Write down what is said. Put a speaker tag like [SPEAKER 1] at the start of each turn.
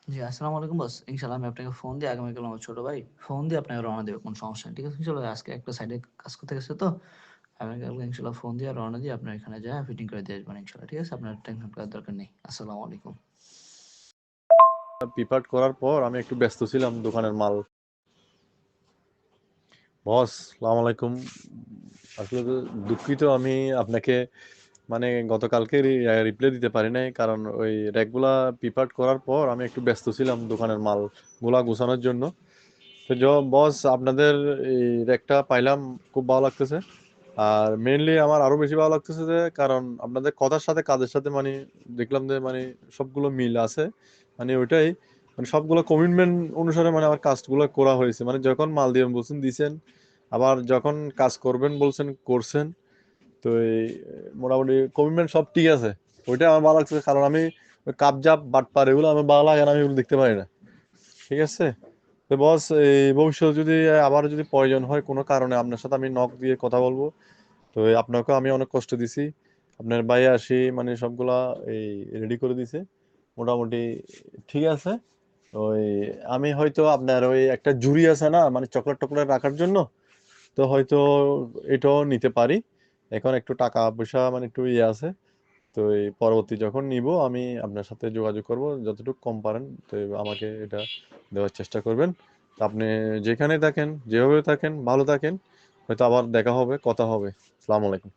[SPEAKER 1] জি, আসসালামু আলাইকুম বস। ইনশাআল্লাহ আমি আপনাকে ফোন দিয়ে আগামীকাল আমার ছোট ভাই ফোন দিয়ে আপনাকে রওনা দেবে। কোনো সমস্যা নেই। ঠিক আছে? ইনশাআল্লাহ আজকে একটা সাইডে কাজ করতে গেছে তো। আগামীকালকে ইনশাআল্লাহ ফোন দিয়ে রওনা দিয়ে আপনার এখানে যায়া ফিটিং করে দিয়ে আসবেন ইনশাআল্লাহ। ঠিক আছে? আপনার টেনশন করার দরকার নেই। আসসালামু আলাইকুম।
[SPEAKER 2] পিপার্ট করার পর আমি একটু ব্যস্ত ছিলাম দোকানের মাল। বস, সালাম আলাইকুম। আসলে দুঃখিত, আমি আপনাকে মানে গতকালকে রিপ্লাই দিতে পারি নাই, কারণ ওই র্যাকগুলা পিপার্ট করার পর আমি একটু ব্যস্ত ছিলাম দোকানের মালগুলা গুছানোর জন্য। তো বস, আপনাদের এই র্যাকটা পাইলাম, খুব ভালো লাগতেছে। আর মেইনলি আমার আরো বেশি ভালো লাগতেছে যে কারণ আপনাদের কথার সাথে কাজের সাথে মানে দেখলাম যে মানে সবগুলো মিল আছে। মানে ওইটাই, মানে সবগুলো কমিটমেন্ট অনুসারে মানে আমার কাজগুলো করা হয়েছে। মানে যখন মাল দিয়ে বলছেন দিছেন, আবার যখন কাজ করবেন বলছেন করছেন। তো এই মোটামুটি কমিটমেন্ট সব ঠিক আছে। ওইটা আমার ভালো লাগছে, কারণ আমি ওই কাপজাপ বাটপার এগুলো আমার ভালো লাগে না, আমি এগুলো দেখতে পারি না। ঠিক আছে। তো বস, এই ভবিষ্যতে যদি আবার যদি প্রয়োজন হয় কোনো কারণে আপনার সাথে আমি নক দিয়ে কথা বলবো। তো আপনাকে আমি অনেক কষ্ট দিছি। আপনার ভাই আসি মানে সবগুলা এই রেডি করে দিছে মোটামুটি। ঠিক আছে। ওই আমি হয়তো আপনার ওই একটা ঝুড়ি আছে না মানে চকলেট টকলেট রাখার জন্য, তো হয়তো এটাও নিতে পারি। এখন একটু টাকা পয়সা মানে একটু ইয়ে আছে। তো এই পরবর্তী যখন নিব আমি আপনার সাথে যোগাযোগ করব, যতটুকু কম পারেন তো আমাকে এটা দেওয়ার চেষ্টা করবেন। তো আপনি যেখানে থাকেন যেভাবে থাকেন ভালো থাকেন। হয়তো আবার দেখা হবে, কথা হবে। আসসালামু আলাইকুম।